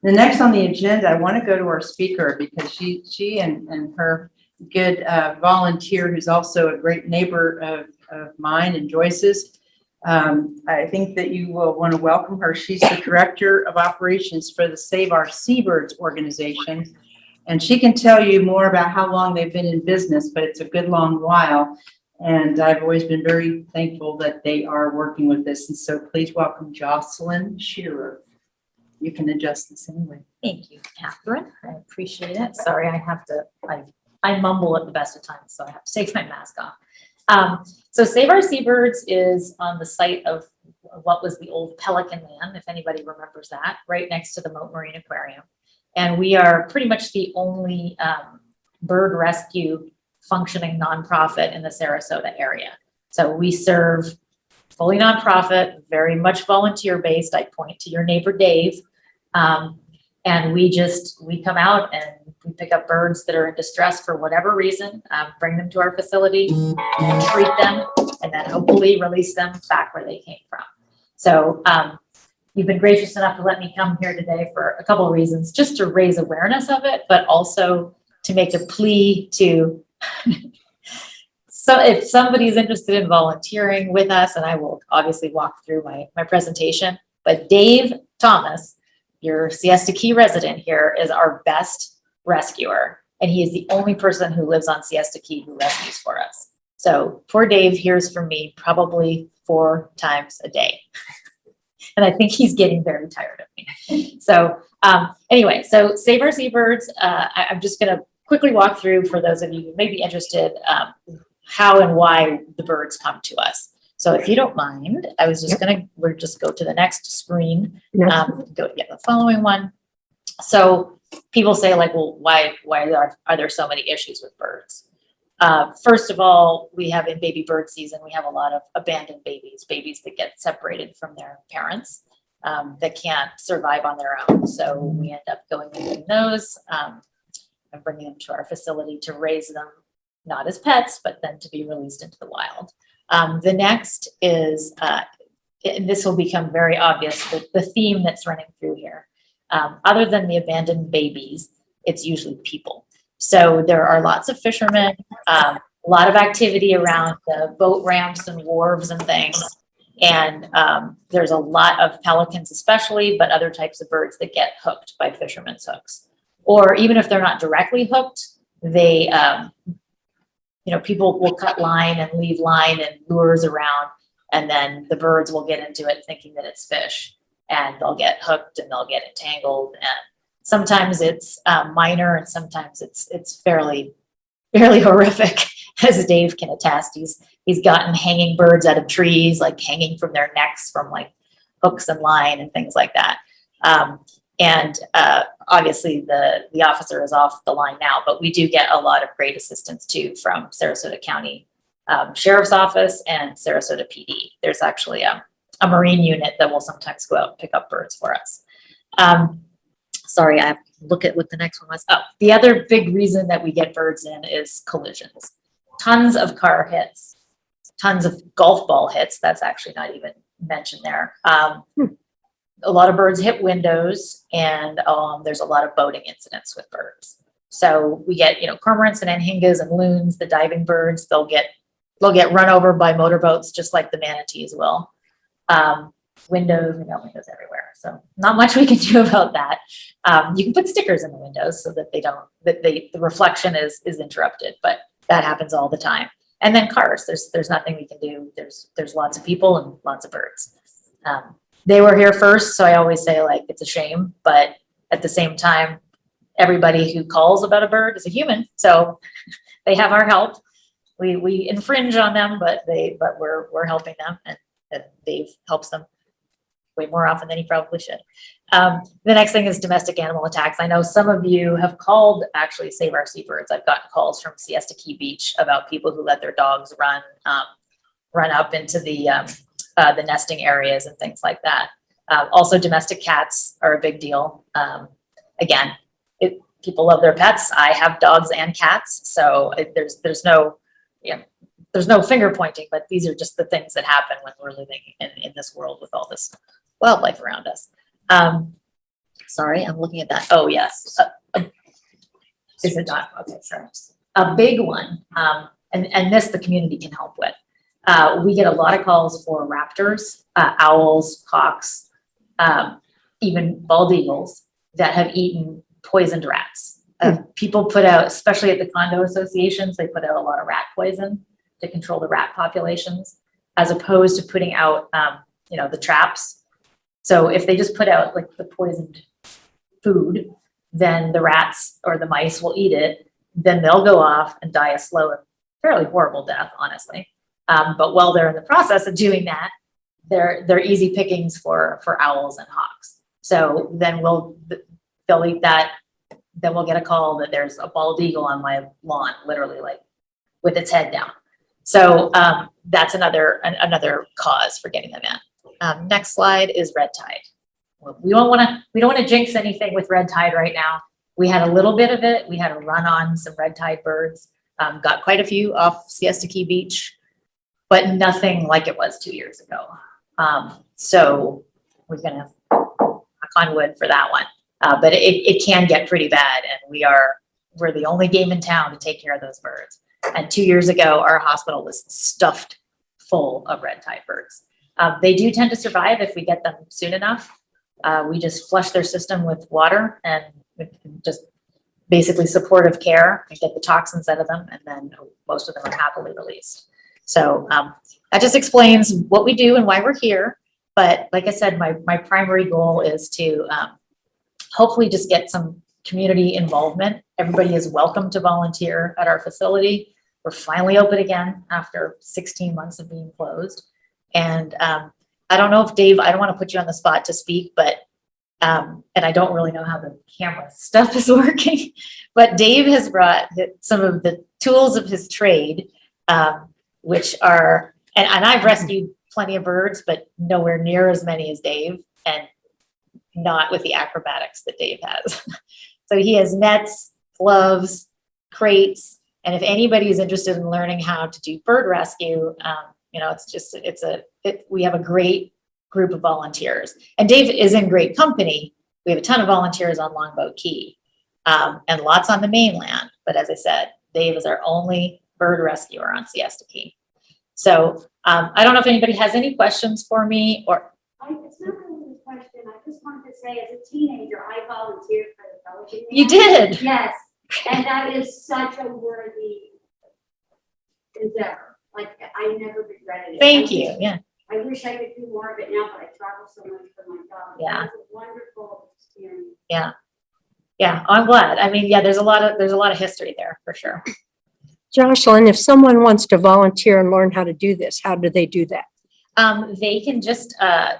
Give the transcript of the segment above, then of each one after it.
The next on the agenda, I want to go to our speaker because she and her good volunteer, who's also a great neighbor of mine and Joyce's. I think that you will want to welcome her. She's the Director of Operations for the Save Our Seabirds organization. And she can tell you more about how long they've been in business, but it's a good long while. And I've always been very thankful that they are working with this. And so please welcome Jocelyn Shearer. You can adjust this anyway. Thank you, Catherine. I appreciate it. Sorry, I mumble at the best of times, so I have to take my mask off. So Save Our Seabirds is on the site of what was the old Pelican Land, if anybody remembers that, right next to the Moat Marine Aquarium. And we are pretty much the only bird rescue functioning nonprofit in the Sarasota area. So we serve fully nonprofit, very much volunteer based. I point to your neighbor Dave. And we come out and we pick up birds that are in distress for whatever reason, bring them to our facility, treat them, and then hopefully release them back where they came from. So you've been gracious enough to let me come here today for a couple of reasons, just to raise awareness of it, but also to make a plea to, so if somebody's interested in volunteering with us, and I will obviously walk through my presentation, but Dave Thomas, your Siesta Key resident here, is our best rescuer. And he is the only person who lives on Siesta Key who rescues for us. So poor Dave hears from me probably 4 times a day. And I think he's getting very tired of me. So anyway, so Save Our Seabirds, I'm just gonna quickly walk through for those of you who may be interested, how and why the birds come to us. So if you don't mind, I was just we'll just go to the next screen, go to get the following one. So people say like, well, why are there so many issues with birds? First of all, we have in baby bird season, we have a lot of abandoned babies that get separated from their parents, that can't survive on their own. So we end up going and getting those, and bringing them to our facility to raise them, not as pets, but then to be released into the wild. The next is, and this will become very obvious, the theme that's running through here. Other than the abandoned babies, it's usually people. So there are lots of fishermen, a lot of activity around the boat ramps and wharves and things. And there's a lot of pelicans especially, but other types of birds that get hooked by fishermen's hooks. Or even if they're not directly hooked, they, people will cut line and leave line and lures around, and then the birds will get into it thinking that it's fish, and they'll get hooked and they'll get entangled. And sometimes it's minor, and sometimes it's fairly horrific, as Dave can attest. He's gotten hanging birds out of trees, like hanging from their necks from like hooks and line and things like that. Obviously the officer is off the line now, but we do get a lot of great assistance too from Sarasota County Sheriff's Office and Sarasota PD. There's actually a Marine unit that will sometimes go out and pick up birds for us. Sorry, I have to look at what the next one was. Oh, the other big reason that we get birds in is collisions. Tons of car hits, tons of golf ball hits. That's actually not even mentioned there. A lot of birds hit windows, and there's a lot of boating incidents with birds. So we get, cormorants and anhingas and loons, the diving birds, they'll get run over by motorboats just like the manatees will. Windows, we got windows everywhere. So not much we can do about that. You can put stickers in the windows so that the reflection is interrupted, but that happens all the time. And then cars, there's nothing we can do. There's lots of people and lots of birds. They were here first, so I always say like it's a shame, but at the same time, everybody who calls about a bird is a human, so they have our help. We infringe on them, but we're helping them, and Dave helps them way more often than he probably should. The next thing is domestic animal attacks. I know some of you have called actually Save Our Seabirds. I've gotten calls from Siesta Key Beach about people who let their dogs run up into the nesting areas and things like that. Also, domestic cats are a big deal. Again, people love their pets. I have dogs and cats, so there's no finger pointing, but these are just the things that happen when we're living in this world with all this wildlife around us. sorry, I'm looking at that. Oh, yes. Is it not? Okay, sorry. A big one, and this the community can help with. We get a lot of calls for raptors, owls, hawks, even bald eagles that have eaten poisoned rats. People put out, especially at the condo associations, they put out a lot of rat poison to control the rat populations, as opposed to putting out, the traps. So if they just put out like the poisoned food, then the rats or the mice will eat it. Then they'll go off and die a slow and fairly horrible death, honestly. But while they're in the process of doing that, they're easy pickings for owls and hawks. So then they'll eat that. Then we'll get a call that there's a bald eagle on my lawn, literally like with its head down. So that's another cause for getting them in. Next slide is red tide. We don't want to jinx anything with red tide right now. We had a little bit of it. We had a run on some red tide birds. Got quite a few off Siesta Key Beach, but nothing like it was 2 years ago. So we're gonna knock on wood for that one. But it can get pretty bad, and we're the only game in town to take care of those birds. And 2 years ago, our hospital was stuffed full of red tide birds. They do tend to survive if we get them soon enough. We just flush their system with water and just basically supportive care and get the toxins out of them, and then most of them are happily released. So that just explains what we do and why we're here. But like I said, my primary goal is to hopefully just get some community involvement. Everybody is welcome to volunteer at our facility. We're finally open again after 16 months of being closed. And I don't know if Dave, I don't want to put you on the spot to speak, but and I don't really know how the camera stuff is working, but Dave has brought some of the tools of his trade, which are, and I've rescued plenty of birds, but nowhere near as many as Dave, and not with the acrobatics that Dave has. So he has nets, gloves, crates, and if anybody is interested in learning how to do bird rescue, we have a great group of volunteers. And Dave is in great company. We have a ton of volunteers on Longboat Key, and lots on the mainland. But as I said, Dave is our only bird rescuer on Siesta Key. So I don't know if anybody has any questions for me, or. It's not really a question. I just wanted to say, as a teenager, I volunteered for the Pelican. You did? Yes. And that is such a worthy endeavor. Like, I never regretted it. Thank you. Yeah. I wish I could do more of it now, but I travel so much for my job. Yeah. It was a wonderful experience. Yeah. Yeah. I'm glad. I mean, yeah, there's a lot of history there for sure. Jocelyn, if someone wants to volunteer and learn how to do this, how do they do that? They can just, I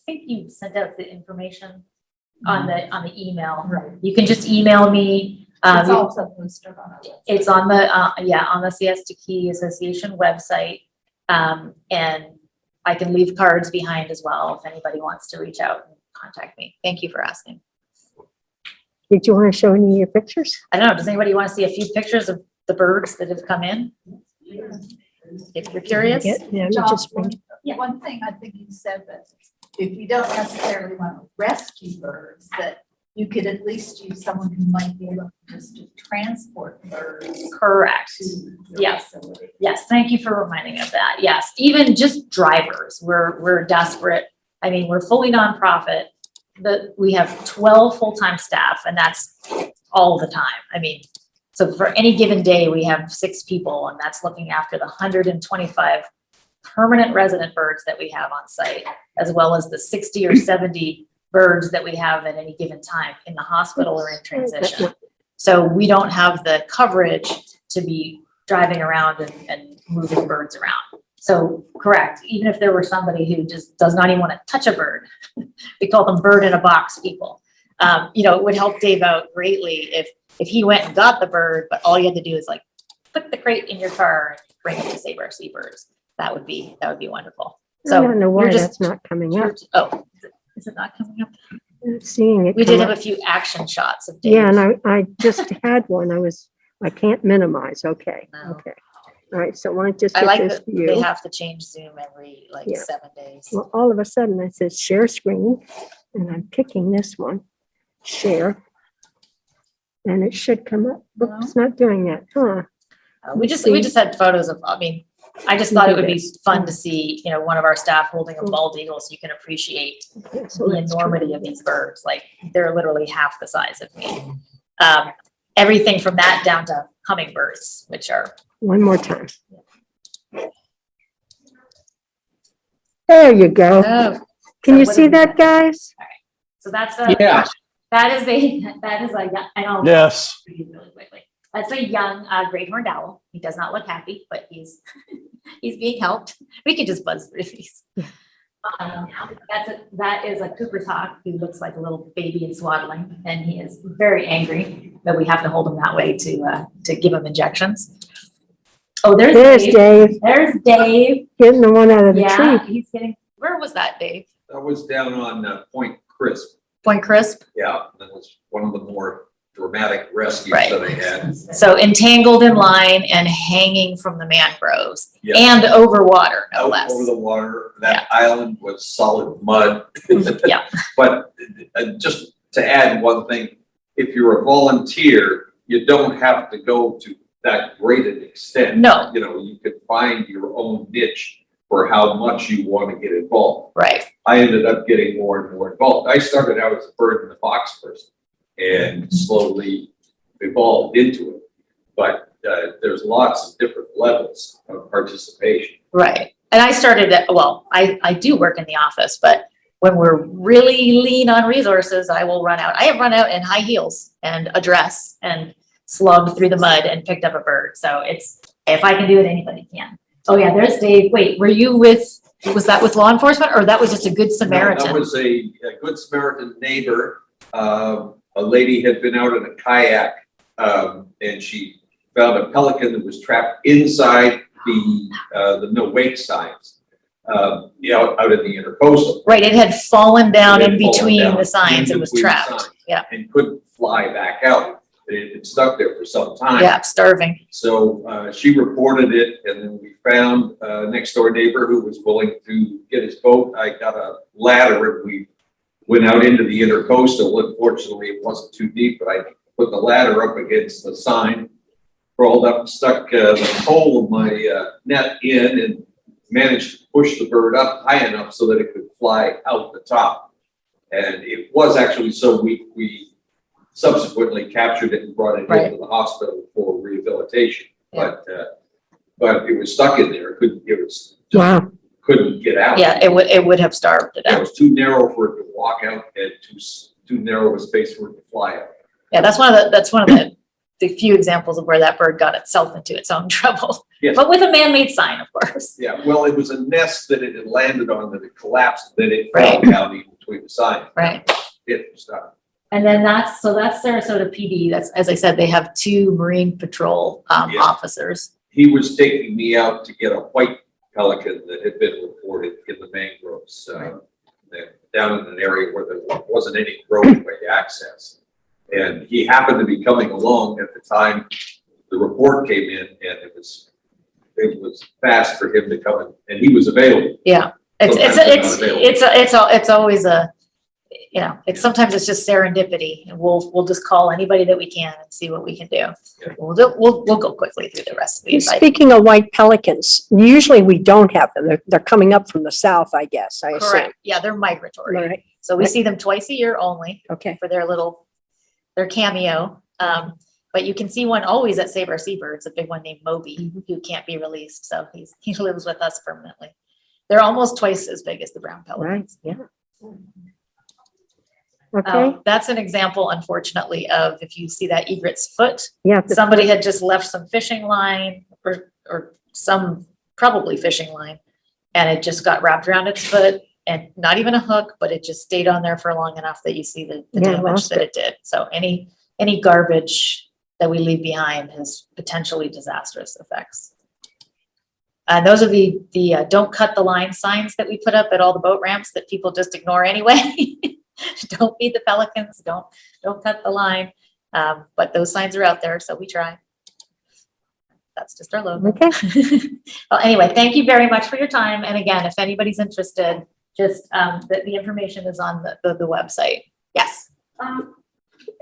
think you sent out the information on the email. Right. You can just email me. It's also posted on our website. It's on the Siesta Key Association website. And I can leave cards behind as well if anybody wants to reach out and contact me. Thank you for asking. Did you want to show any of your pictures? I don't know. Does anybody want to see a few pictures of the birds that have come in? If you're curious. Yeah, let me just bring it. One thing I think you said that if you don't necessarily want to rescue birds, that you could at least use someone who might be able just to transport birds. Correct. To your Yes. facility. Yes, thank you for reminding me of that. Yes, even just drivers, we're desperate. I mean, we're fully nonprofit, but we have 12 full-time staff, and that's all the time. I mean, so for any given day, we have 6 people, and that's looking after the 125 permanent resident birds that we have on site, as well as the 60 or 70 birds that we have at any given time in the hospital or in transition. So we don't have the coverage to be driving around and moving birds around. So correct, even if there were somebody who just does not even want to touch a bird, we call them bird in a box people. It would help Dave out greatly if he went and got the bird, but all you had to do is like put the crate in your car and bring it to Seabirds. That would be wonderful. I So don't know why you're just, that's not coming up. oh, is it not coming up? I'm not seeing it. We did come have up. a few action shots of Dave. Yeah, and I just had one. I can't minimize. Okay. No. Okay. All right. So why don't I just I get like this that to you? they have to change Zoom every Yeah. 7 days. Well, all of a sudden I said share screen, and I'm picking this one. share. And it should come up. But it's not doing that, huh? We just had photos of, I mean, I just thought it would be fun to see, one of our staff holding a bald eagle so you can appreciate Okay, so the let's enormity try of these birds. Like, they're literally half the size of me. Everything from that down to hummingbirds, which are, one more time. There you go. oh, Can you what see did we that, get? guys? So that's Yeah. that is a, I know. Yes. Really quickly. That's a young great horned owl. He does not look happy, but he's he's being helped. We can just buzz through these. That is a Cooper's hawk who looks like a little baby and swaddling, and he is very angry that we have to hold him that way to give him injections. Oh, there's Dave. Dave, There's Dave. getting the one out of the Yeah, tree. he's getting. Where was that, Dave? That was down on Point Crisp. Point Crisp. Yeah, that was one of the more dramatic rescues Right. that I had. So entangled in line and hanging from the mangroves Yeah. and over water, no Out less. over the water. That island was solid mud. Yeah. But just to add one thing, if you're a volunteer, you don't have to go to that great an extent. No. You could find your own niche for how much you want to get involved. Right. I ended up getting more and more involved. I started out as a bird in the box person and slowly evolved into it. But there's lots of different levels of participation. Right. And I started I do work in the office, but when we're really lean on resources, I will run out. I have run out in high heels and a dress and slugged through the mud and picked up a bird. So if I can do it, anybody can. Oh yeah, there's Dave. Wait, was that with law enforcement or that was just a good Samaritan? No, that was a Good Samaritan neighbor. A lady had been out in a kayak and she found a pelican that was trapped inside the no wake signs, out in the intercoastal. Right, it had fallen down It in had fallen between down the signs. in It was between the trapped. signs. Yeah. And couldn't fly back out. It had stuck there for some time. Yeah, starving. So she reported it, and then we found a next door neighbor who was willing to get his boat. I got a ladder and we went out into the intercoastal. Unfortunately, it wasn't too deep, but I put the ladder up against the sign, crawled up, stuck the pole of my net in, and managed to push the bird up high enough so that it could fly out the top. And it was actually so we subsequently captured it and brought it into the hospital for rehabilitation. Yeah. But it was stuck in there. Wow. Couldn't get out. Yeah, it would have starved to It death. was too narrow for it to walk out and too narrow a space for it to fly out. Yeah, that's one of the few examples of where that bird got itself into its own trouble. Yes. But with a man-made sign, of course. Yeah, well, it was a nest that it had landed on that it collapsed, that it Right. fell down in between the signs. Right. It stopped. And then that's Sarasota PD. That's, as I said, they have 2 Marine Patrol Yeah. officers. He was taking me out to get a white pelican that had been reported in the mangroves, down in an area where there wasn't any roadway access. And he happened to be coming along at the time the report came in, and it was fast for him to come in, and he was available. Yeah, it's always a, sometimes it's just serendipity, and we'll just call anybody that we can and see what we can do. Yeah. We'll go quickly through the rest of these. Speaking of white pelicans, usually we don't have them. They're coming up from the south, I guess, I assume. Correct. Yeah, they're migratory. Right, So we see them twice a year only okay. for their cameo. But you can see one always at Save Our Seabirds, a big one named Moby, who can't be released. So he lives with us permanently. They're almost twice as big as the brown pelicans. Right, yeah. Okay, That's an example, unfortunately, of if you see that egret's foot, yeah. somebody had just left some fishing line or some probably fishing line, and it just got wrapped around its foot, and not even a hook, but it just stayed on there for long enough that you see the Yeah, damage lost that it did. So any garbage that we leave behind has potentially disastrous effects. And those are the don't cut the line signs that we put up at all the boat ramps that people just ignore anyway. Don't feed the pelicans, don't cut the line. But those signs are out there, so we try. That's just our logo. Okay. Well, anyway, thank you very much for your time. And again, if anybody's interested, just the information is on the website. Yes.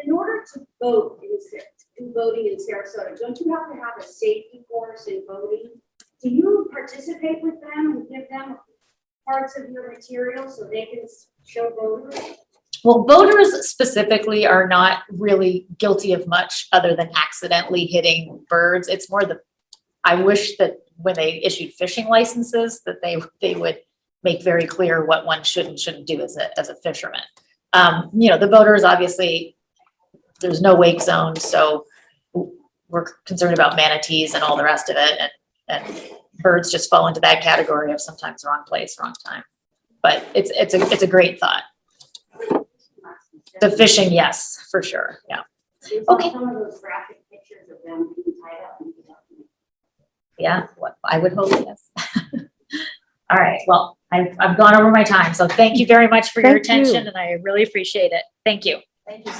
In order to vote do voting in Sarasota, don't you have to have a safety course in voting? Do you participate with them and give them parts of your material so they can show voters? Well, voters specifically are not really guilty of much other than accidentally hitting birds. It's more I wish that when they issued fishing licenses, that they would make very clear what one should and shouldn't do as a fisherman. The voters, obviously, there's no wake zone, so we're concerned about manatees and all the rest of it, and birds just fall into that category of sometimes wrong place, wrong time. But it's a great thought. The fishing, yes, for sure, yeah. Okay. Some of those graphic pictures of them being tied up. Yeah, I would hope, yes. All right, well, I've gone over my time, so thank you very much for your Thank you. attention, and I really appreciate it. Thank you. Thank you so